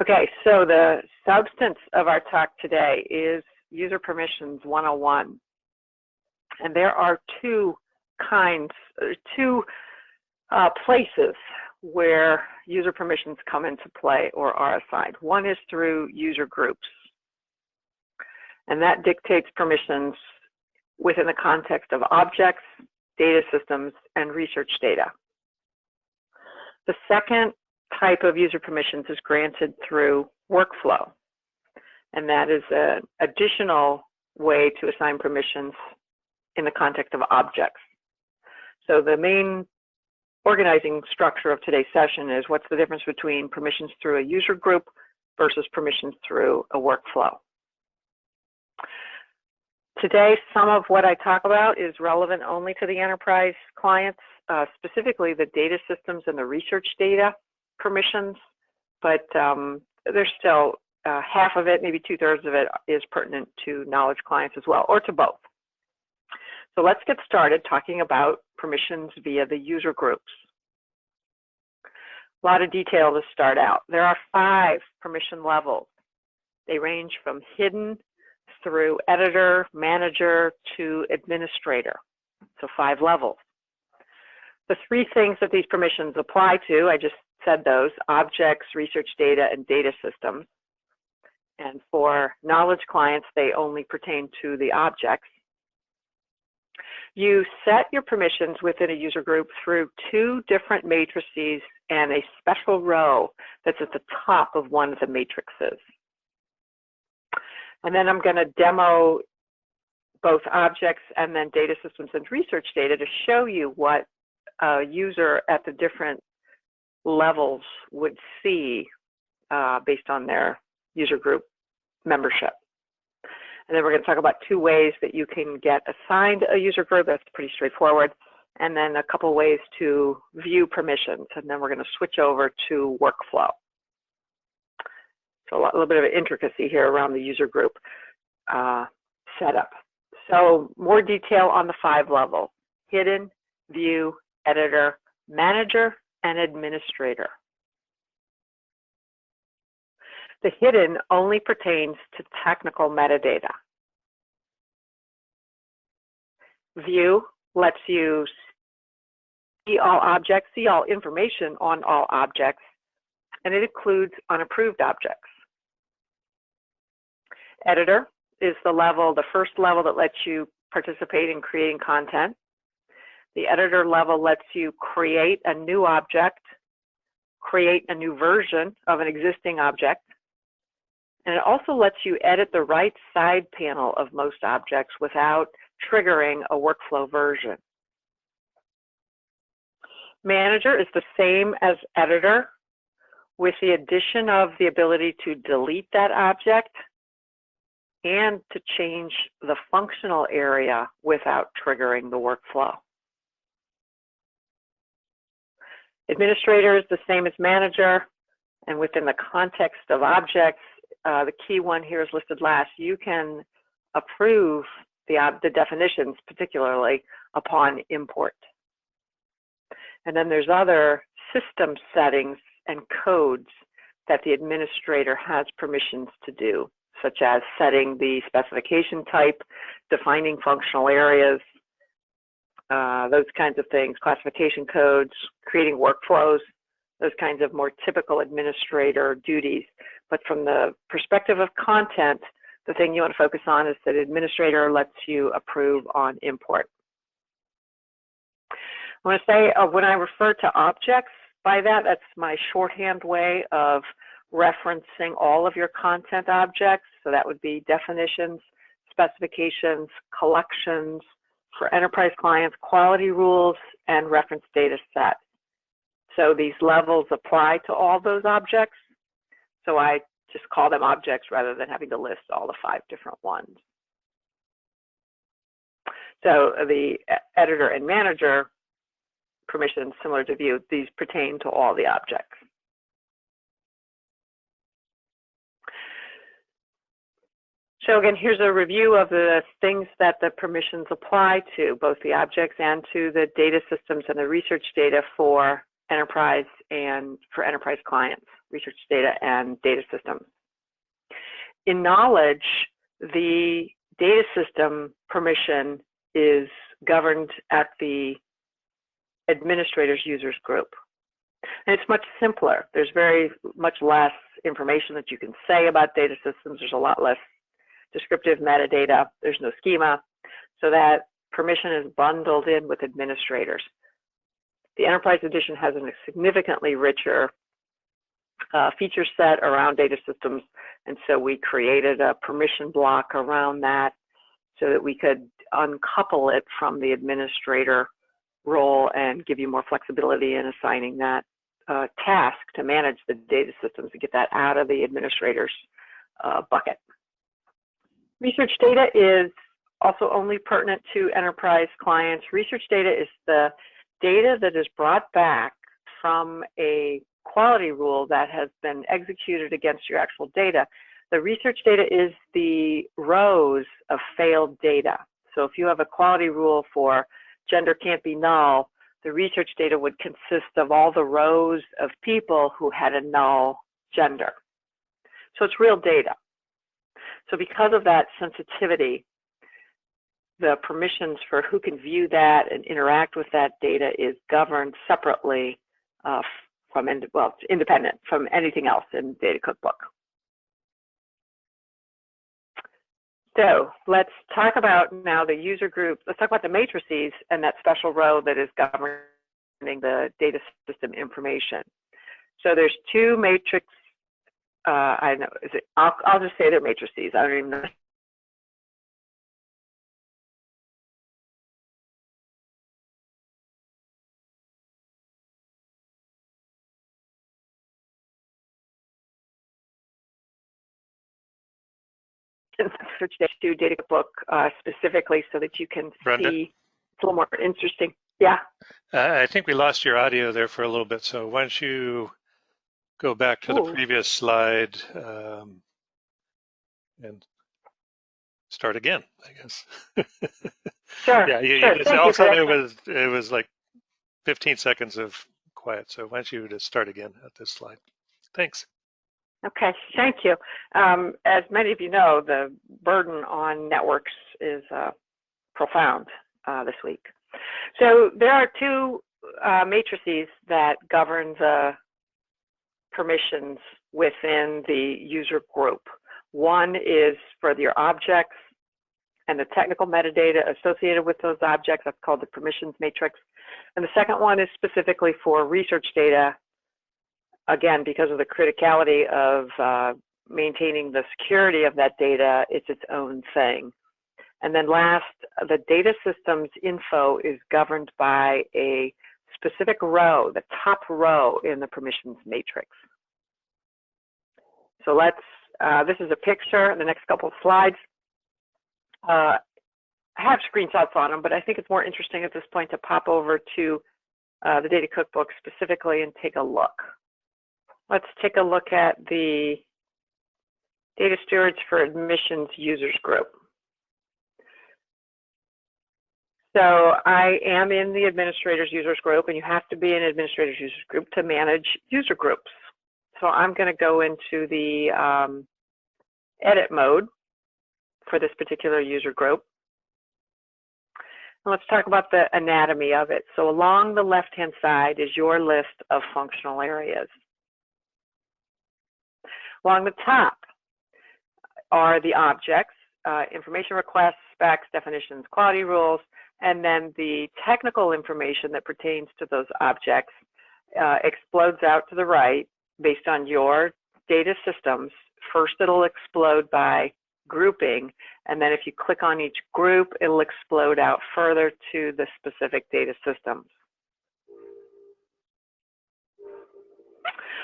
Okay, so the substance of our talk today is User Permissions 101. And there are two places where user permissions come into play or are assigned. One is through user groups, and that dictates permissions within the context of objects, data systems, and research data. The second type of user permissions is granted through workflow, and that is an additional way to assign permissions in the context of objects. So the main organizing structure of today's session is what's the difference between permissions through a user group versus permissions through a workflow. Today, some of what I talk about is relevant only to the enterprise clients, specifically the data systems and the research data permissions, but there's still half of it, maybe 2/3 of it is pertinent to knowledge clients as well, or to both. So let's get started talking about permissions via the user groups. A lot of detail to start out. There are 5 permission levels. They range from hidden through editor, manager, to administrator. So 5 levels. The 3 things that these permissions apply to, I just said those, objects, research data, and data systems. And for knowledge clients, they only pertain to the objects. You set your permissions within a user group through 2 different matrices and a special row that's at the top of one of the matrices. And then I'm going to demo both objects and then data systems and research data to show you what a user at the different levels would see based on their user group membership. And then we're going to talk about 2 ways that you can get assigned a user group. That's pretty straightforward. And then a couple ways to view permissions. And then we're going to switch over to workflow. So a little bit of an intricacy here around the user group setup. So more detail on the 5 levels: hidden, view, editor, manager, and administrator. The hidden only pertains to technical metadata. View lets you see all objects, see all information on all objects, and it includes unapproved objects. Editor is the first level that lets you participate in creating content. The editor level lets you create a new object, create a new version of an existing object, and it also lets you edit the right side panel of most objects without triggering a workflow version. Manager is the same as editor, with the addition of the ability to delete that object and to change the functional area without triggering the workflow. Administrator is the same as manager, and within the context of objects, the key one here is listed last. You can approve the definitions, particularly upon import. And then there's other system settings and codes that the administrator has permissions to do, such as setting the specification type, defining functional areas, those kinds of things, classification codes, creating workflows, those kinds of more typical administrator duties. But from the perspective of content, the thing you want to focus on is that administrator lets you approve on import. I want to say when I refer to objects, by that, that's my shorthand way of referencing all of your content objects. So that would be definitions, specifications, collections, for enterprise clients, quality rules, and reference data set. So these levels apply to all those objects. So I just call them objects rather than having to list all the 5 different ones. So the editor and manager permissions, similar to view, these pertain to all the objects. So again, here's a review of the things that the permissions apply to, both the objects and to the data systems and the research data for enterprise and for enterprise clients. research data and data systems. In knowledge, the data system permission is governed at the administrator's users group. And it's much simpler. There's very much less information that you can say about data systems. There's a lot less descriptive metadata. There's no schema. So that permission is bundled in with administrators. The Enterprise Edition has a significantly richer feature set around data systems, and so we created a permission block around that so that we could uncouple it from the administrator role and give you more flexibility in assigning that task to manage the data systems to get that out of the administrator's bucket. Research data is also only pertinent to enterprise clients. Research data is the data that is brought back from a quality rule that has been executed against your actual data. The research data is the rows of failed data. So if you have a quality rule for gender can't be null, the research data would consist of all the rows of people who had a null gender. So it's real data. So because of that sensitivity, the permissions for who can view that and interact with that data is governed separately well, it's independent from anything else in Data Cookbook. So let's talk about now the user group. Let's talk about the matrices and that special row that is governing the data system information. So there's two matrix. I know. I'll just say they're matrices. I don't even know. Search to Data Cookbook specifically so that you can Brenda? see. It's a little more interesting. Yeah. I think we lost your audio there for a little bit, so why don't you go back to the previous slide and start again, I guess. Sure. Yeah, Sure. all of a sudden it was like 15 seconds of quiet, so why don't you just start again at this slide. Thanks. Okay, thank you. As many of you know, the burden on networks is profound this week. So there are two matrices that govern the permissions within the user group. One is for your objects and the technical metadata associated with those objects. That's called the permissions matrix. And the second one is specifically for research data. Again, because of the criticality of maintaining the security of that data, it's its own thing. And then last, the data systems info is governed by a specific row, the top row in the permissions matrix. So let's, this is a picture in the next couple of slides. I have screenshots on them, but I think it's more interesting at this point to pop over to the Data Cookbook specifically and take a look. Let's take a look at the Data Stewards for Admissions Users Group. So I am in the Administrators Users Group, and you have to be in Administrators Users Group to manage user groups. So I'm going to go into the edit mode for this particular user group. And let's talk about the anatomy of it. So along the left-hand side is your list of functional areas. Along the top are the objects, information requests, specs, definitions, quality rules, and then the technical information that pertains to those objects explodes out to the right based on your data systems. First, it'll explode by grouping, and then if you click on each group, it'll explode out further to the specific data systems.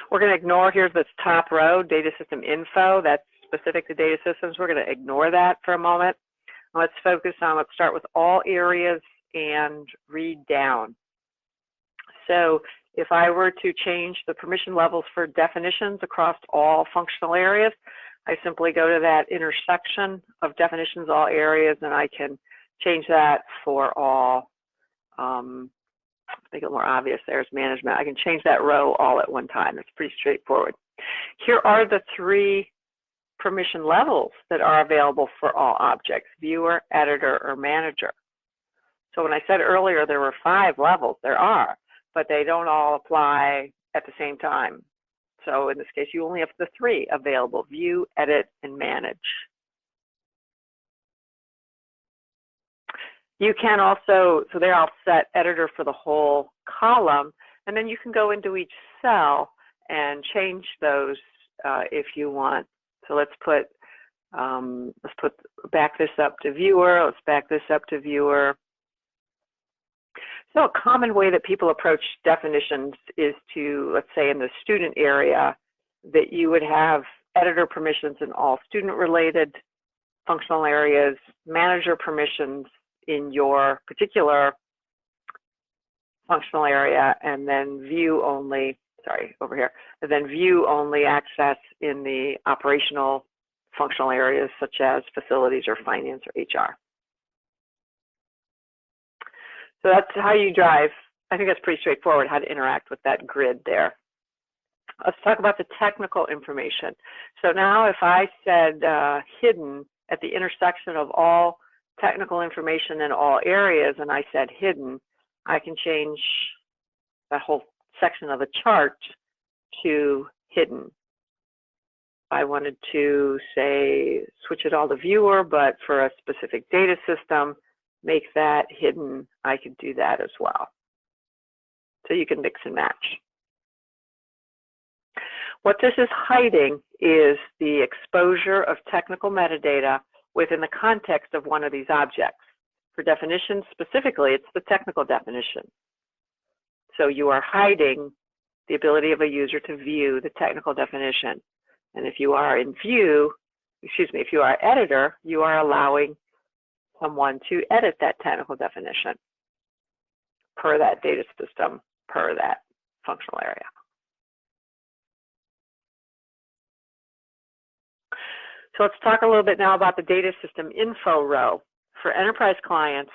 We're going to ignore here this top row, data system info. That's specific to data systems. We're going to ignore that for a moment. Let's focus on, let's start with all areas and read down. So if I were to change the permission levels for definitions across all functional areas, I simply go to that intersection of definitions, all areas, and I can change that for all. Make it more obvious, there's management. I can change that row all at one time. It's pretty straightforward. Here are the 3 permission levels that are available for all objects: viewer, editor, or manager. So when I said earlier there were 5 levels, there are, but they don't all apply at the same time. So in this case, you only have the 3 available: view, edit, and manage. You can also, so they're all set, editor for the whole column, and then you can go into each cell and change those if you want. So let's back this up to viewer. Let's back this up to viewer. So a common way that people approach definitions is to, let's say in the student area, that you would have editor permissions in all student-related functional areas, manager permissions in your particular functional area, and then view only, over here, and then view only access in the operational functional areas such as facilities or finance or HR. So that's how you drive. I think that's pretty straightforward, how to interact with that grid there. Let's talk about the technical information. So now if I said hidden at the intersection of all technical information in all areas, and I said hidden, I can change that whole section of the chart to hidden. If I wanted to, say, switch it all to viewer, but for a specific data system, make that hidden, I could do that as well. So you can mix and match. What this is hiding is the exposure of technical metadata within the context of one of these objects. For definitions specifically, it's the technical definition. So you are hiding the ability of a user to view the technical definition. And if you are in view, if you are editor, you are allowing someone to edit that technical definition per that data system, per that functional area. So let's talk a little bit now about the data system info row. For enterprise clients,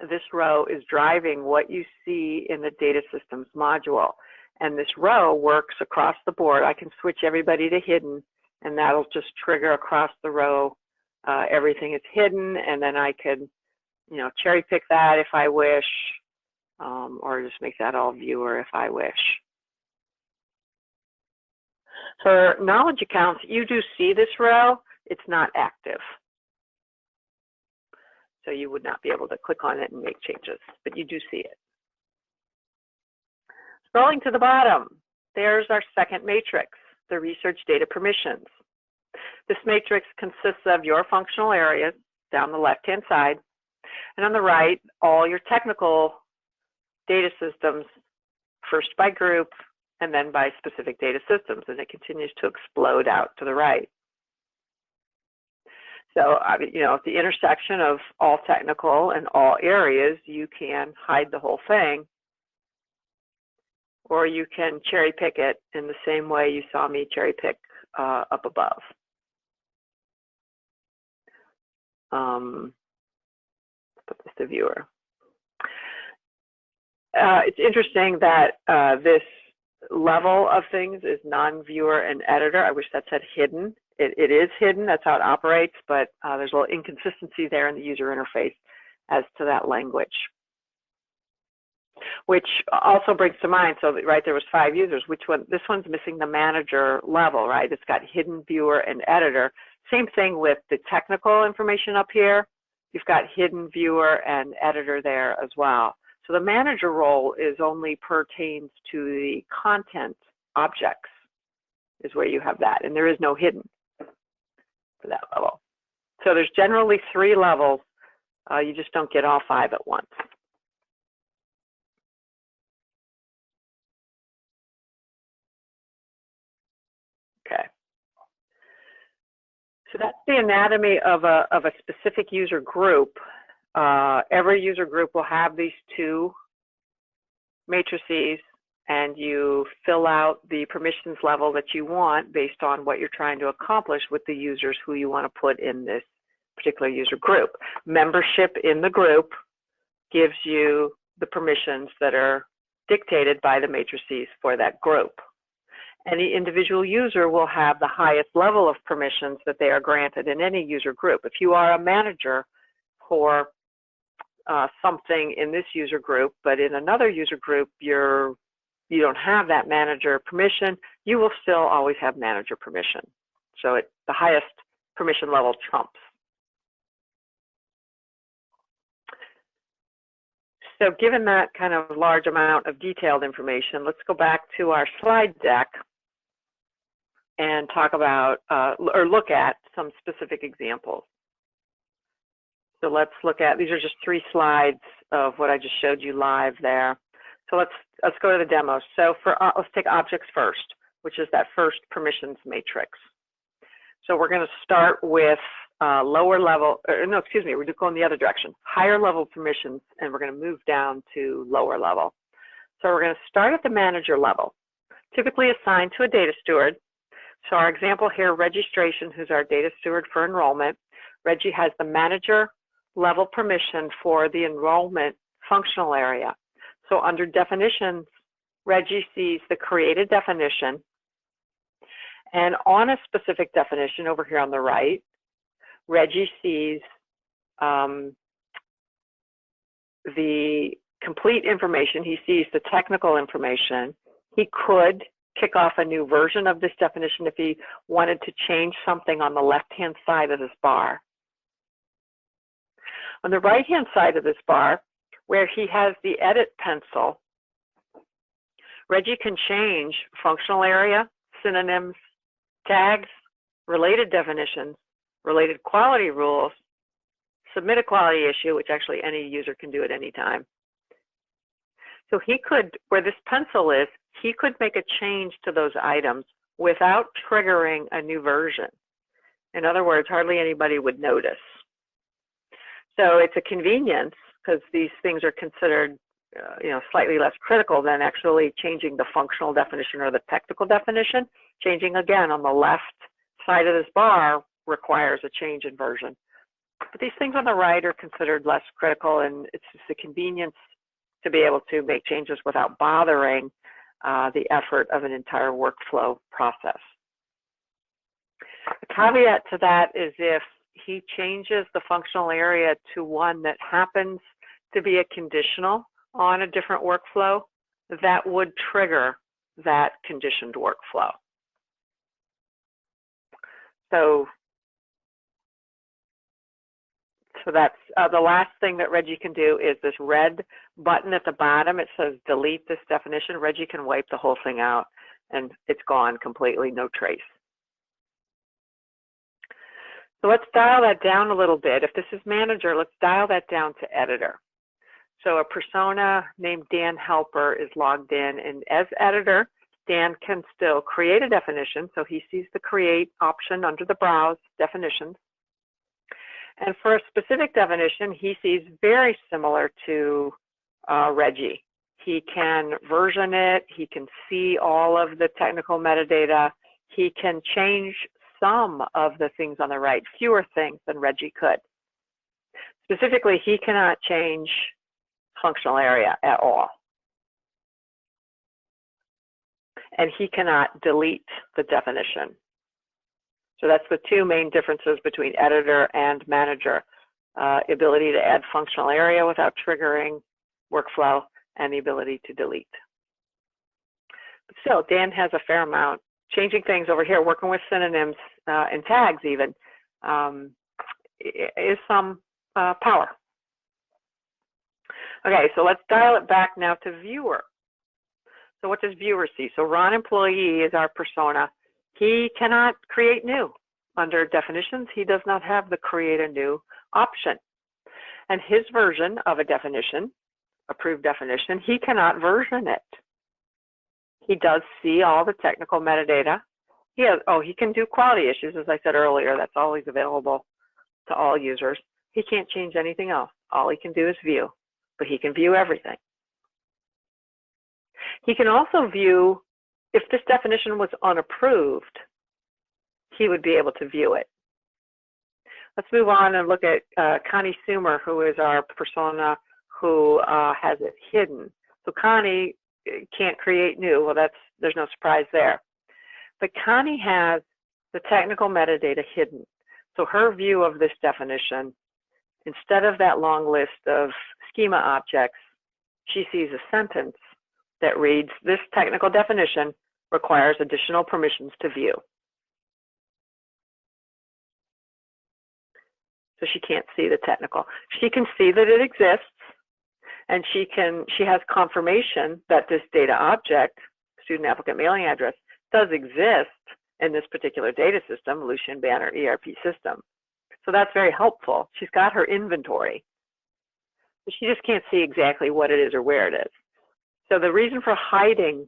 this row is driving what you see in the data systems module. And this row works across the board. I can switch everybody to hidden, and that'll just trigger across the row. Everything is hidden, and then I could, cherry pick that if I wish, or just make that all viewer if I wish. For knowledge accounts, you do see this row. It's not active. So you would not be able to click on it and make changes, but you do see it. Scrolling to the bottom, there's our second matrix, the research data permissions. This matrix consists of your functional areas down the left-hand side, and on the right, all your technical data systems, first by group and then by specific data systems, and it continues to explode out to the right. So, at the intersection of all technical and all areas, you can hide the whole thing, or you can cherry pick it in the same way you saw me cherry pick up above. Let's put this to viewer. It's interesting that this level of things is non-viewer and editor. I wish that said hidden. It is hidden, that's how it operates, but there's a little inconsistency there in the user interface as to that language. Which also brings to mind, so right, there was 5 users, this one's missing the manager level, right? It's got hidden, viewer, and editor. Same thing with the technical information up here. You've got hidden, viewer, and editor there as well. So the manager role is only pertains to the content objects is where you have that, and there is no hidden for that level. So there's generally 3 levels. You just don't get all 5 at once. Okay. So that's the anatomy of a specific user group. Every user group will have these 2 matrices, and you fill out the permissions level that you want based on what you're trying to accomplish with the users who you want to put in this particular user group. Membership in the group gives you the permissions that are dictated by the matrices for that group. Any individual user will have the highest level of permissions that they are granted in any user group. If you are a manager for something in this user group, but in another user group you don't have that manager permission, you will still always have manager permission. So the highest permission level trumps. So given that kind of large amount of detailed information, let's go back to our slide deck and talk about, or look at some specific examples. So let's look at, these are just 3 slides of what I just showed you live there. So let's go to the demo. So let's take objects first, which is that first permissions matrix. So we're going to start with lower level, no, excuse me, we're going the other direction, higher level permissions, and we're going to move down to lower level. So we're going to start at the manager level, typically assigned to a data steward. So our example here, registration, who's our data steward for enrollment. Reggie has the manager level permission for the enrollment functional area. So under definitions, Reggie sees the created definition, and on a specific definition over here on the right, Reggie sees the complete information. He sees the technical information. He could kick off a new version of this definition if he wanted to change something on the left-hand side of this bar. On the right-hand side of this bar, where he has the edit pencil, Reggie can change functional area, synonyms, tags, related definitions, related quality rules, submit a quality issue, which actually any user can do at any time. So he could, where this pencil is, he could make a change to those items without triggering a new version. In other words, hardly anybody would notice. So it's a convenience because these things are considered slightly less critical than actually changing the functional definition or the technical definition. Changing again on the left side of this bar requires a change in version. But these things on the right are considered less critical, and it's just a convenience to be able to make changes without bothering the effort of an entire workflow process. The caveat to that is if he changes the functional area to one that happens to be a conditional on a different workflow, that would trigger that conditioned workflow. So that's the last thing that Reggie can do is this red button at the bottom. It says delete this definition. Reggie can wipe the whole thing out and it's gone completely, no trace. So let's dial that down a little bit. If this is manager, let's dial that down to editor. So a persona named Dan Helper is logged in, and as editor, Dan can still create a definition. So he sees the create option under the browse definitions. And for a specific definition, he sees very similar to Reggie. He can version it. He can see all of the technical metadata. He can change some of the things on the right, fewer things than Reggie could. Specifically, he cannot change functional area at all. And he cannot delete the definition. So that's the 2 main differences between editor and manager. Ability to add functional area without triggering workflow, and the ability to delete. But still, Dan has a fair amount. Changing things over here, working with synonyms and tags even, is some power. Okay, so let's dial it back now to viewer. So what does viewer see? So Ron employee is our persona. He cannot create new. Under definitions, he does not have the create a new option. And his version of a definition, approved definition, he cannot version it. He does see all the technical metadata. He can do quality issues, as I said earlier. That's always available to all users. He can't change anything else. All he can do is view, but he can view everything. He can also view, if this definition was unapproved, he would be able to view it. Let's move on and look at Connie Sumer, who is our persona who has it hidden. So Connie can't create new. Well, there's no surprise there. but Connie has the technical metadata hidden. So her view of this definition, instead of that long list of schema objects, she sees a sentence that reads, this technical definition requires additional permissions to view. So she can't see the technical. She can see that it exists, and she has confirmation that this data object, student applicant mailing address, does exist in this particular data system, Lucien Banner ERP system. So that's very helpful. She's got her inventory, but she just can't see exactly what it is or where it is. So the reason for hiding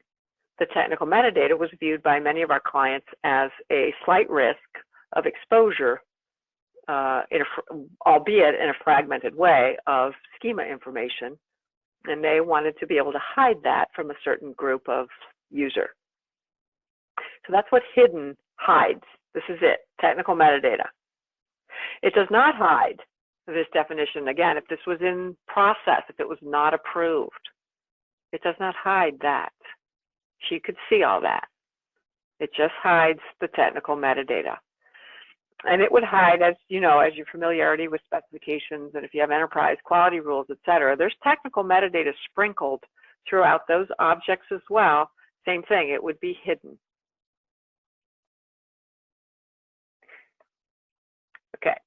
the technical metadata was viewed by many of our clients as a slight risk of exposure, albeit in a fragmented way, of schema information, and they wanted to be able to hide that from a certain group of user. So that's what hidden hides. This is it, technical metadata. It does not hide this definition. Again, if this was in process, if it was not approved, it does not hide that. She could see all that. It just hides the technical metadata. And it would hide, as you know, as your familiarity with specifications, and if you have enterprise quality rules, et cetera, there's technical metadata sprinkled throughout those objects as well. Same thing, it would be hidden. Okay.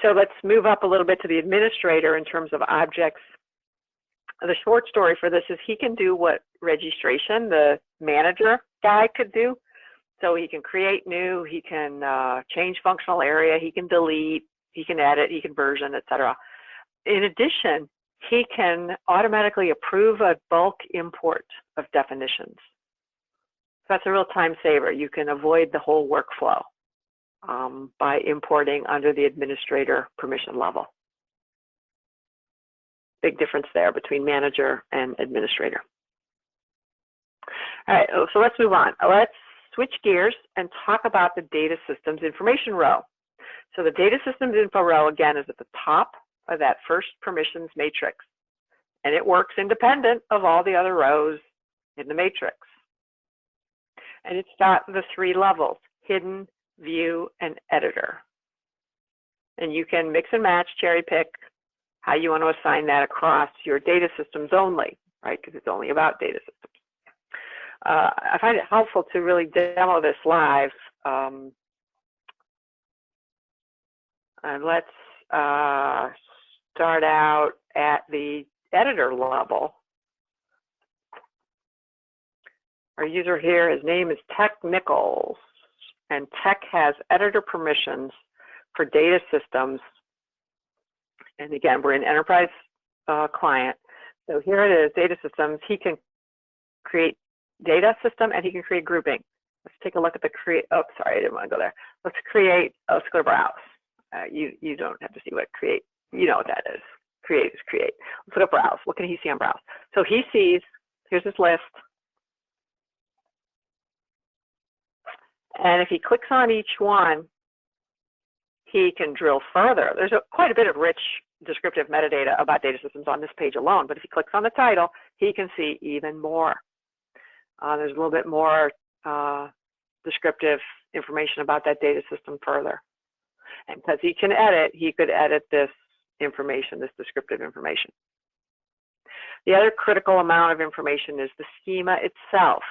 So let's move up a little bit to the administrator in terms of objects. The short story for this is he can do what registration, the manager guy, could do. So he can create new, he can change functional area, he can delete, he can edit, he can version, etc. In addition, he can automatically approve a bulk import of definitions. So that's a real time saver. You can avoid the whole workflow by importing under the administrator permission level. Big difference there between manager and administrator. All right, so let's move on. Let's switch gears and talk about the data systems information row. So the data systems info row, again, is at the top of that first permissions matrix, and it works independent of all the other rows in the matrix. And it's got the three levels: hidden, view, and editor. And you can mix and match, cherry pick how you want to assign that across your data systems only, right? Because it's only about data systems. I find it helpful to really demo this live. And let's start out at the editor level. Our user here, his name is Tech Nichols, and Tech has editor permissions for data systems. And again, we're in enterprise client. So here it is, data systems. He can create data system and he can create grouping. Let's take a look at the create. Oh, sorry, I didn't want to go there. Let's create. Let's go to browse. You don't have to see what create. You know what that is. Create is create. Let's look at browse. What can he see on browse? So he sees. Here's his list. And if he clicks on each one, he can drill further. There's quite a bit of rich descriptive metadata about data systems on this page alone, but if he clicks on the title, he can see even more. There's a little bit more descriptive information about that data system further. And because he can edit, he could edit this information, this descriptive information. The other critical amount of information is the schema itself.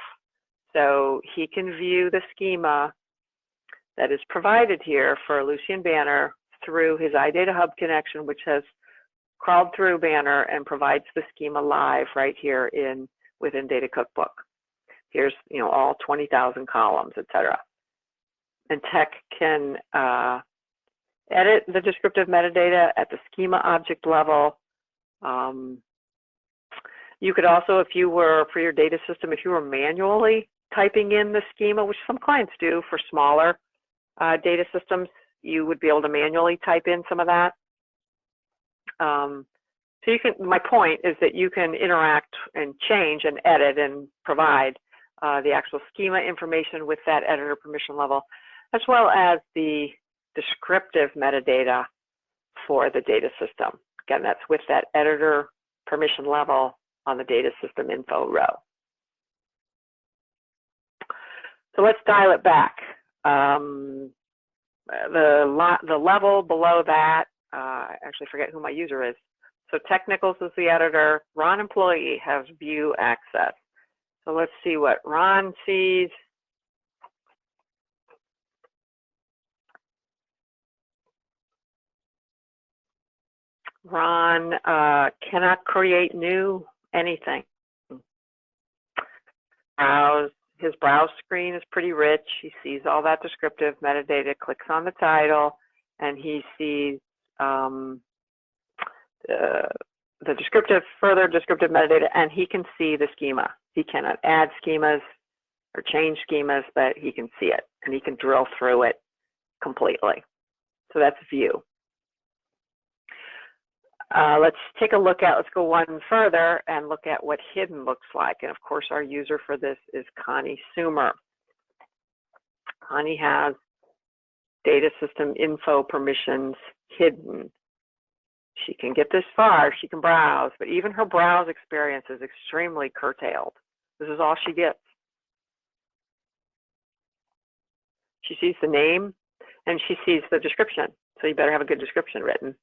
So he can view the schema that is provided here for Lucien Banner through his iData Hub connection, which has crawled through Banner and provides the schema live right here within Data Cookbook. Here's all 20,000 columns, etc. And Tech can edit the descriptive metadata at the schema object level. You could also, if you were, for your data system, if you were manually typing in the schema, which some clients do for smaller data systems, you would be able to manually type in some of that. So you can, my point is that you can interact and change and edit and provide the actual schema information with that editor permission level, as well as the descriptive metadata for the data system. Again, that's with that editor permission level on the data system info row. So let's dial it back. The level below that, I actually forget who my user is. So Technicals is the editor. Ron employee has view access. So let's see what Ron sees. Ron cannot create new anything. His browse screen is pretty rich. He sees all that descriptive metadata, clicks on the title, and he sees the descriptive, further descriptive metadata, and he can see the schema. He cannot add schemas or change schemas, but he can see it, and he can drill through it completely. So that's view. Let's take a look at, let's go one further and look at what hidden looks like. And of course, our user for this is Connie Sumer. Connie has data system info permissions hidden. She can get this far, she can browse, but even her browse experience is extremely curtailed. This is all she gets. She sees the name and she sees the description. So you better have a good description written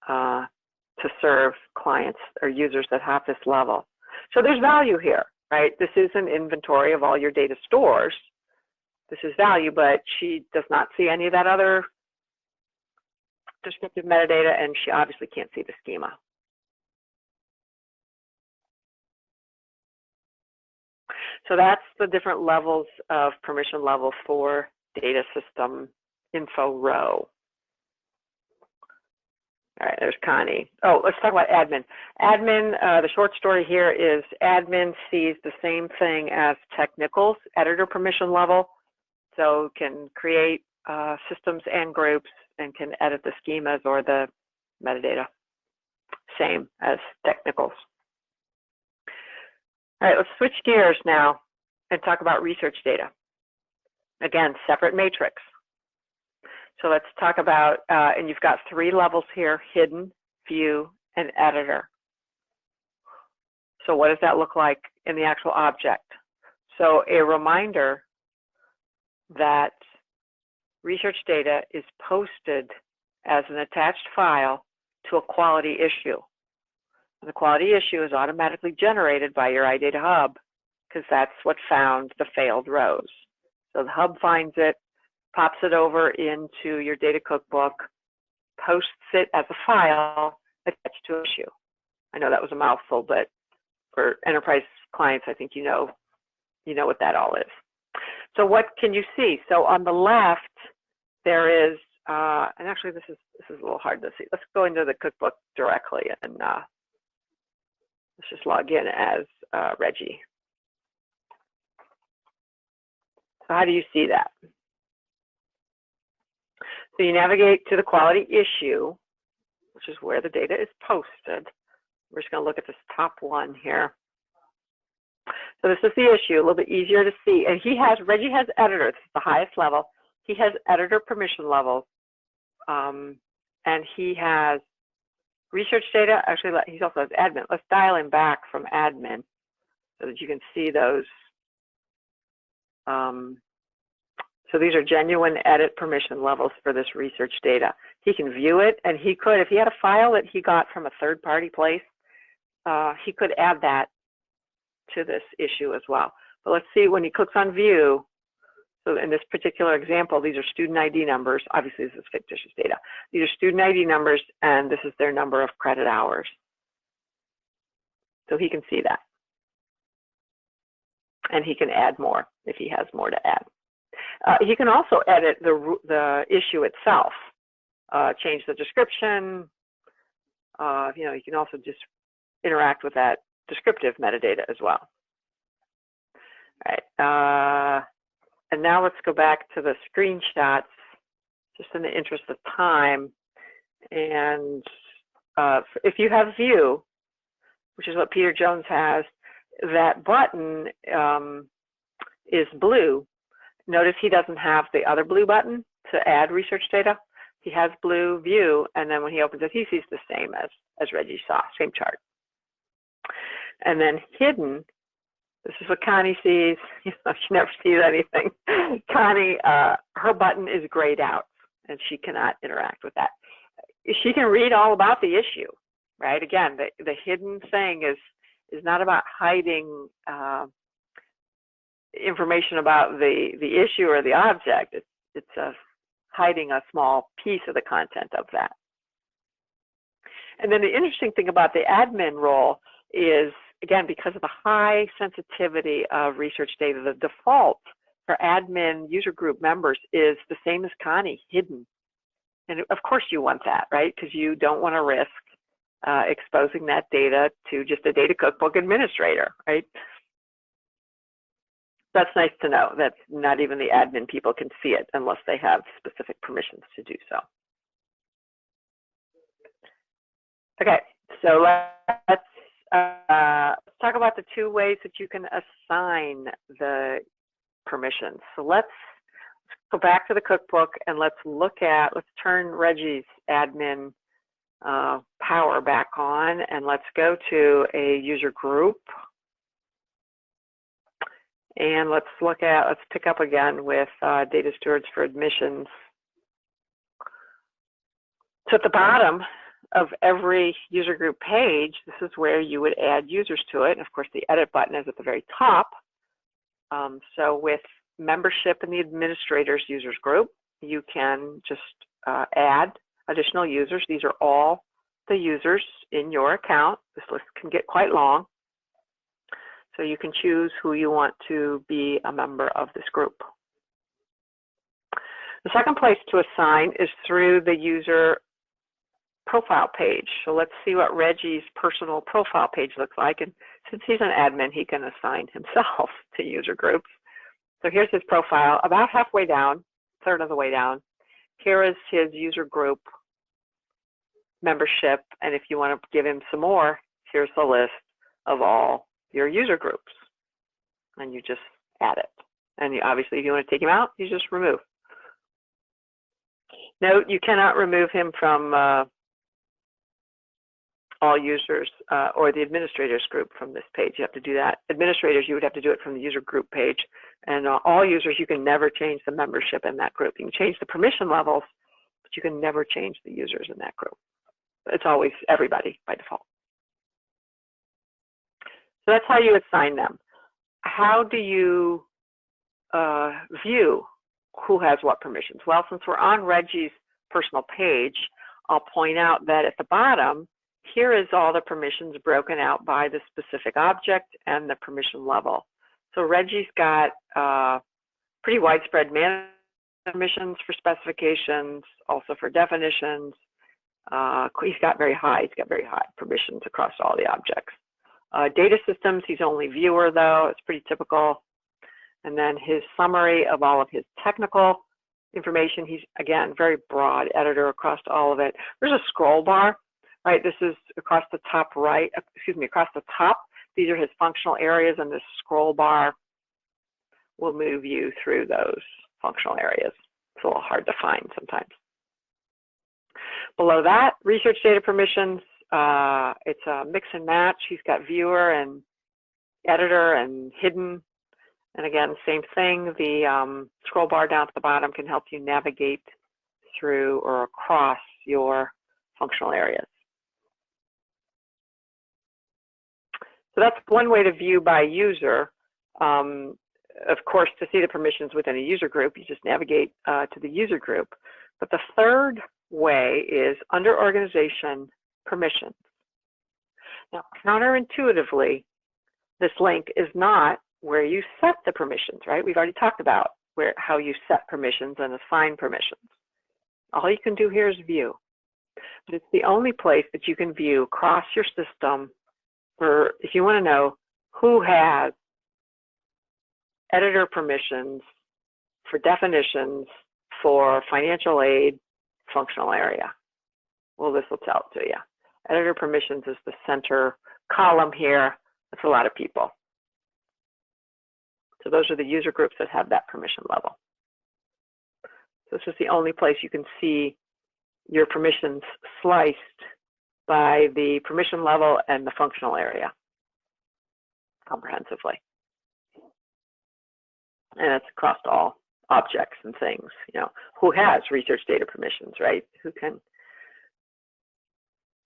to serve clients or users that have this level. So there's value here, right? This is an inventory of all your data stores. This is value, but she does not see any of that other descriptive metadata, and she obviously can't see the schema. So that's the different levels of permission level for data system info row. All right, there's Connie. Oh, let's talk about admin. Admin, the short story here is admin sees the same thing as Technicals, editor permission level, so can create systems and groups and can edit the schemas or the metadata, same as Technicals. All right, let's switch gears now and talk about research data. Again, separate matrix. So let's talk about, and you've got three levels here, hidden, view, and editor. So what does that look like in the actual object? So a reminder that research data is posted as an attached file to a quality issue. And the quality issue is automatically generated by your iData Hub because that's what found the failed rows. So the Hub finds it, pops it over into your Data Cookbook, posts it as a file attached to an issue. I know that was a mouthful, but for enterprise clients, I think you know what that all is. So what can you see? So on the left, there is, and actually this is a little hard to see. Let's go into the cookbook directly and let's just log in as Reggie. So how do you see that? So you navigate to the quality issue, which is where the data is posted. We're just going to look at this top one here. So this is the issue, a little bit easier to see. And Reggie has editor, this is the highest level. He has editor permission levels. And he has research data, actually he also has admin. Let's dial him back from admin so that you can see those. So these are genuine edit permission levels for this research data. He can view it, and he could, if he had a file that he got from a third-party place, he could add that to this issue as well. But let's see, when he clicks on view, so in this particular example, these are student ID numbers. Obviously, this is fictitious data. These are student ID numbers, and this is their number of credit hours. So he can see that. And he can add more if he has more to add. He can also edit the issue itself, change the description. You can also just interact with that descriptive metadata as well. All right, and now let's go back to the screenshots, just in the interest of time. And if you have view, which is what Peter Jones has, that button is blue. Notice he doesn't have the other blue button to add research data. He has blue view, and then when he opens it, he sees the same as Reggie saw, same chart. And then hidden This is what Connie sees. She never sees anything. Connie, her button is grayed out, and she cannot interact with that. She can read all about the issue, right? Again, the hidden thing is not about hiding information about the issue or the object. It's hiding a small piece of the content of that. And then the interesting thing about the admin role is, again, because of the high sensitivity of research data, the default for admin user group members is the same as Connie, hidden. And of course you want that, right? Because you don't want to risk exposing that data to just a Data Cookbook administrator, right? That's nice to know that not even the admin people can see it unless they have specific permissions to do so. Okay, so let's talk about the two ways that you can assign the permissions. So let's go back to the cookbook and let's turn Reggie's admin power back on, and let's go to a user group. And let's pick up again with Data Stewards for Admissions. So at the bottom of every user group page, this is where you would add users to it. And of course, the edit button is at the very top. So with membership in the administrators users group, you can just add additional users. These are all the users in your account. This list can get quite long. So you can choose who you want to be a member of this group. The second place to assign is through the user profile page. So let's see what Reggie's personal profile page looks like. And since he's an admin, he can assign himself to user groups. So here's his profile, about halfway down, third of the way down. Here is his user group membership. And if you want to give him some more, here's the list of all your user groups. And you just add it. And obviously, if you want to take him out, you just remove. Note, you cannot remove him from all users or the administrators group from this page. You have to do that. Administrators, you would have to do it from the user group page. And all users, you can never change the membership in that group. You can change the permission levels, but you can never change the users in that group. It's always everybody by default. So that's how you assign them. How do you view who has what permissions? Well, since we're on Reggie's personal page, I'll point out that at the bottom, here is all the permissions broken out by the specific object and the permission level. So Reggie's got pretty widespread permissions for specifications, also for definitions. He's got very high permissions across all the objects. Data systems, he's only viewer though, it's pretty typical. And then his summary of all of his technical information, he's again, very broad editor across all of it. There's a scroll bar, right? This is across the top right, across the top. These are his functional areas, and this scroll bar will move you through those functional areas. It's a little hard to find sometimes. Below that, research data permissions. It's a mix and match. He's got viewer and editor and hidden. And again, same thing. The scroll bar down at the bottom can help you navigate through or across your functional areas. So that's one way to view by user. Of course, to see the permissions within a user group, you just navigate to the user group. But the third way is under organization, permissions. Now, counterintuitively, this link is not where you set the permissions, right? We've already talked about how you set permissions and assign permissions. All you can do here is view. But it's the only place that you can view across your system for, if you want to know who has editor permissions for definitions for financial aid functional area. Well, this will tell it to you. Editor permissions is the center column here. That's a lot of people. So those are the user groups that have that permission level. So this is the only place you can see your permissions sliced by the permission level and the functional area comprehensively. And it's across all objects and things. You know, who has research data permissions, right? Who can?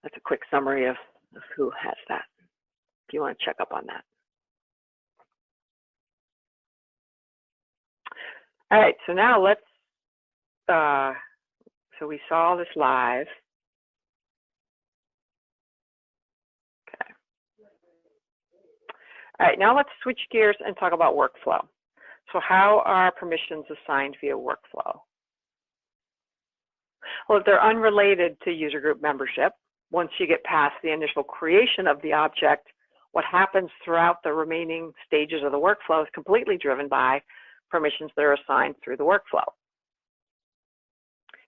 That's a quick summary of who has that, if you want to check up on that. All right, so now let's, so we saw this live. Okay. All right, now let's switch gears and talk about workflow. So how are permissions assigned via workflow? Well, if they're unrelated to user group membership, once you get past the initial creation of the object, what happens throughout the remaining stages of the workflow is completely driven by permissions that are assigned through the workflow.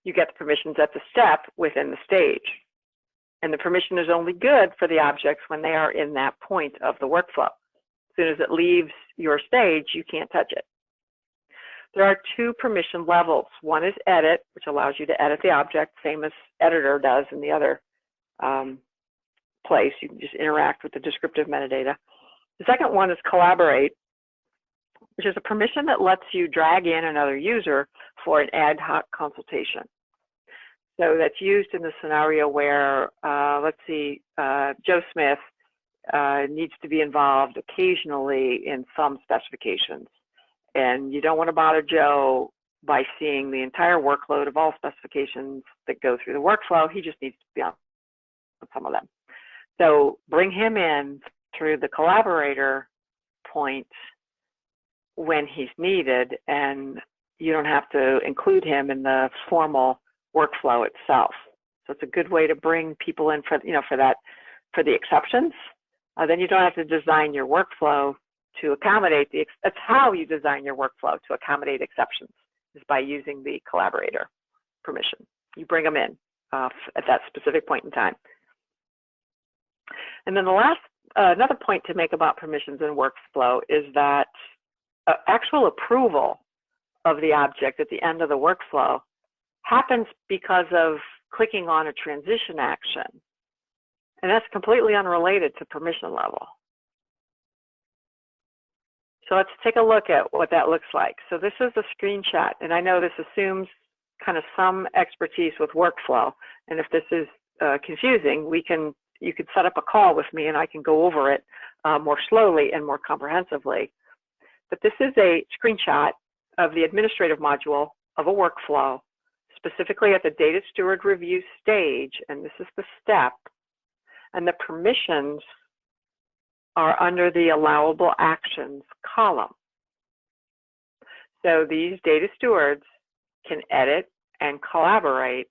You get the permissions at the step within the stage. And the permission is only good for the objects when they are in that point of the workflow. As soon as it leaves your stage, you can't touch it. There are two permission levels. One is edit, which allows you to edit the object, same as editor does in the other place. You can just interact with the descriptive metadata. The second one is collaborate, which is a permission that lets you drag in another user for an ad hoc consultation. So that's used in the scenario where, let's see, Joe Smith needs to be involved occasionally in some specifications. And you don't want to bother Joe by seeing the entire workload of all specifications that go through the workflow. He just needs to be on some of them. So bring him in through the collaborator point when he's needed, and you don't have to include him in the formal workflow itself. So it's a good way to bring people in for, for the exceptions. Then you don't have to design your workflow to accommodate that's how you design your workflow to accommodate exceptions, is by using the collaborator permission. You bring them in at that specific point in time. And then the last, another point to make about permissions in workflow is that actual approval of the object at the end of the workflow happens because of clicking on a transition action. And that's completely unrelated to permission level. So let's take a look at what that looks like. So this is a screenshot, and I know this assumes kind of some expertise with workflow. And if this is confusing, you could set up a call with me and I can go over it more slowly and more comprehensively. But this is a screenshot of the administrative module of a workflow, specifically at the data steward review stage, and this is the step. And the permissions are under the allowable actions column. So these data stewards can edit and collaborate.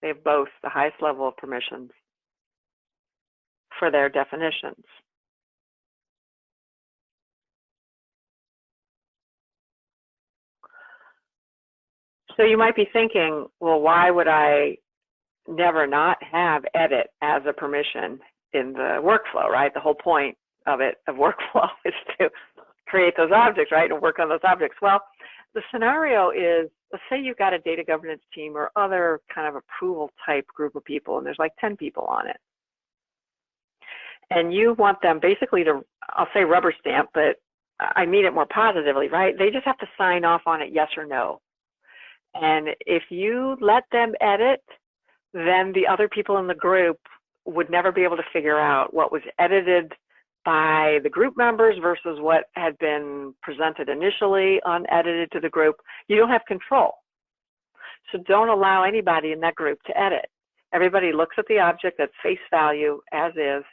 They have both the highest level of permissions for their definitions. So you might be thinking, well, why would I never not have edit as a permission in the workflow, right? The whole point of workflow is to create those objects, right, and work on those objects. Well, the scenario is, let's say you've got a data governance team or other kind of approval type group of people, and there's like 10 people on it. And you want them basically to, I'll say rubber stamp, but I mean it more positively, right? They just have to sign off on it, yes or no. And if you let them edit, then the other people in the group would never be able to figure out what was edited by the group members versus what had been presented initially unedited to the group. You don't have control. So don't allow anybody in that group to edit. Everybody looks at the object at face value as is,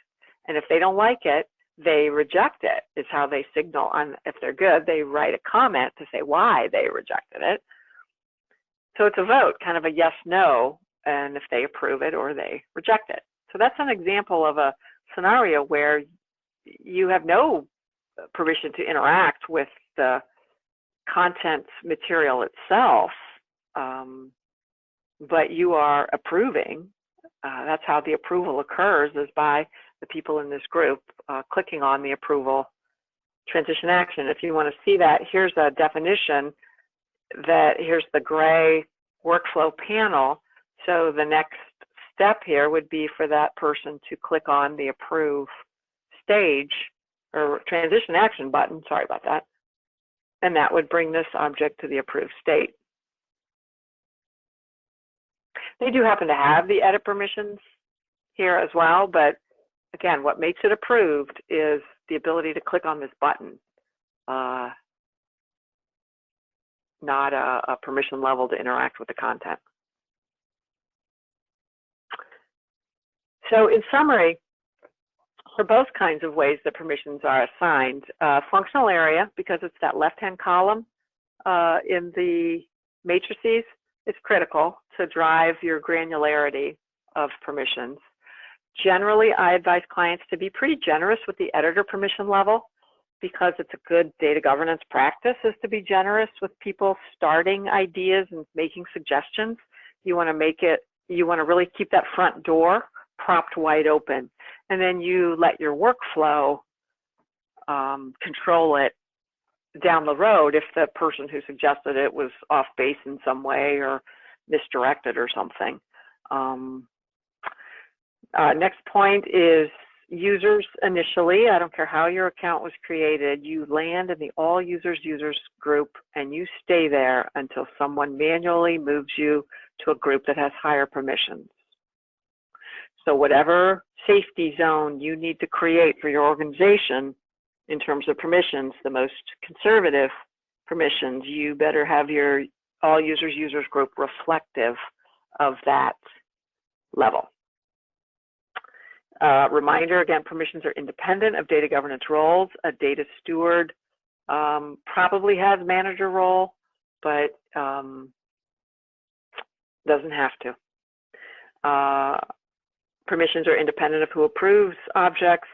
and if they don't like it, they reject it, is how they signal on, if they're good, they write a comment to say why they rejected it. So it's a vote, kind of a yes, no, and if they approve it or they reject it. So that's an example of a scenario where you have no permission to interact with the content material itself, but you are approving. That's how the approval occurs, is by the people in this group clicking on the approval transition action. If you want to see that, here's a definition here's the gray workflow panel. So the next step here would be for that person to click on the approve stage or transition action button, sorry about that. and that would bring this object to the approved state. They do happen to have the edit permissions here as well, but again, what makes it approved is the ability to click on this button, not a permission level to interact with the content. So in summary, for both kinds of ways that permissions are assigned, functional area, because it's that left-hand column in the matrices, is critical to drive your granularity of permissions. Generally, I advise clients to be pretty generous with the editor permission level, because it's a good data governance practice is to be generous with people starting ideas and making suggestions. You want to really keep that front door propped wide open, and then you let your workflow control it down the road if the person who suggested it was off base in some way or misdirected or something. Next point is users initially. I don't care how your account was created, you land in the all users group and you stay there until someone manually moves you to a group that has higher permissions. So whatever safety zone you need to create for your organization in terms of permissions, the most conservative permissions, you better have your all users group reflective of that level. Reminder, again, permissions are independent of data governance roles. A data steward probably has manager role, but doesn't have to. Permissions are independent of who approves objects.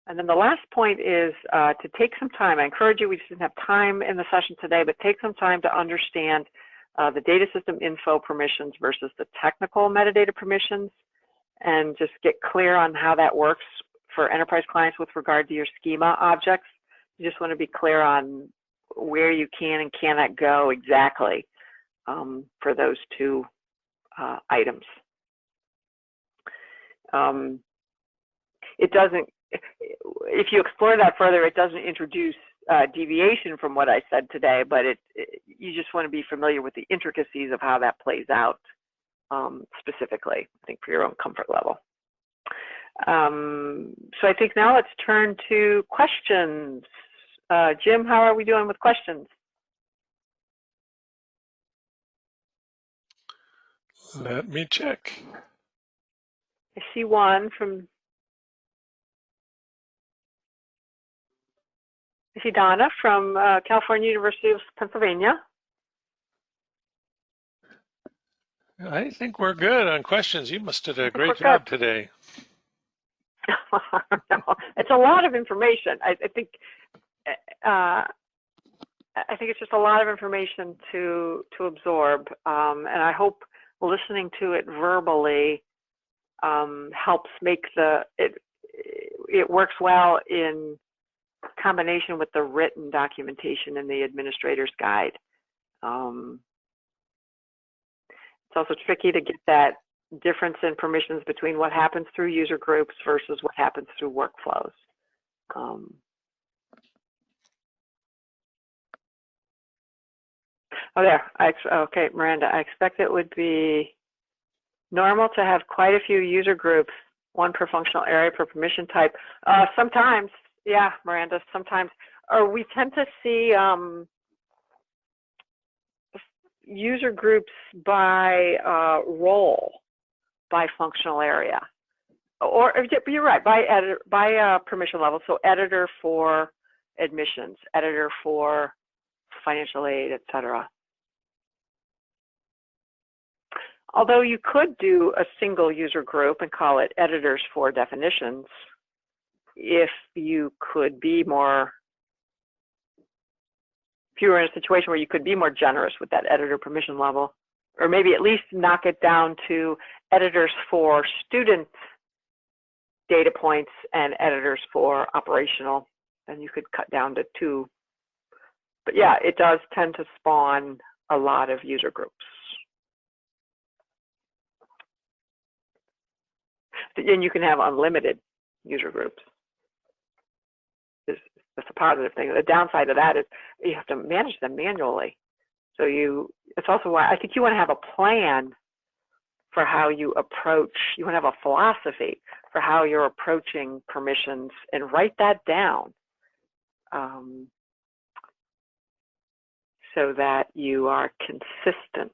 And then the last point is to take some time. I encourage you, we just didn't have time in the session today, but take some time to understand the data system info permissions versus the technical metadata permissions, and just get clear on how that works for enterprise clients with regard to your schema objects. You just want to be clear on where you can and cannot go exactly for those two items. It doesn't, if you explore that further, it doesn't introduce deviation from what I said today, but you just want to be familiar with the intricacies of how that plays out specifically, I think, for your own comfort level. So I think now let's turn to questions. Jim, how are we doing with questions? Let me check. I see one from, I see Donna from California University of Pennsylvania. I think we're good on questions. You must have did a great job today. No, it's a lot of information. I think it's just a lot of information to absorb, and I hope listening to it verbally helps make it works well in combination with the written documentation in the administrator's guide. It's also tricky to get that difference in permissions between what happens through user groups versus what happens through workflows. Oh, there. Okay, Miranda, I expect it would be normal to have quite a few user groups, one per functional area per permission type. Sometimes, yeah, Miranda, sometimes. Or we tend to see user groups by role, by functional area. Or you're right, by permission level. So editor for admissions, editor for financial aid, etc. Although you could do a single user group and call it editors for definitions, if you could be more, if you were in a situation where you could be more generous with that editor permission level, or maybe at least knock it down to editors for student data points and editors for operational, then you could cut down to 2. But yeah, it does tend to spawn a lot of user groups. And you can have unlimited user groups. That's a positive thing. The downside of that is you have to manage them manually. So it's also why I think you want to have a plan for how you approach, you want to have a philosophy for how you're approaching permissions, and write that down so that you are consistent.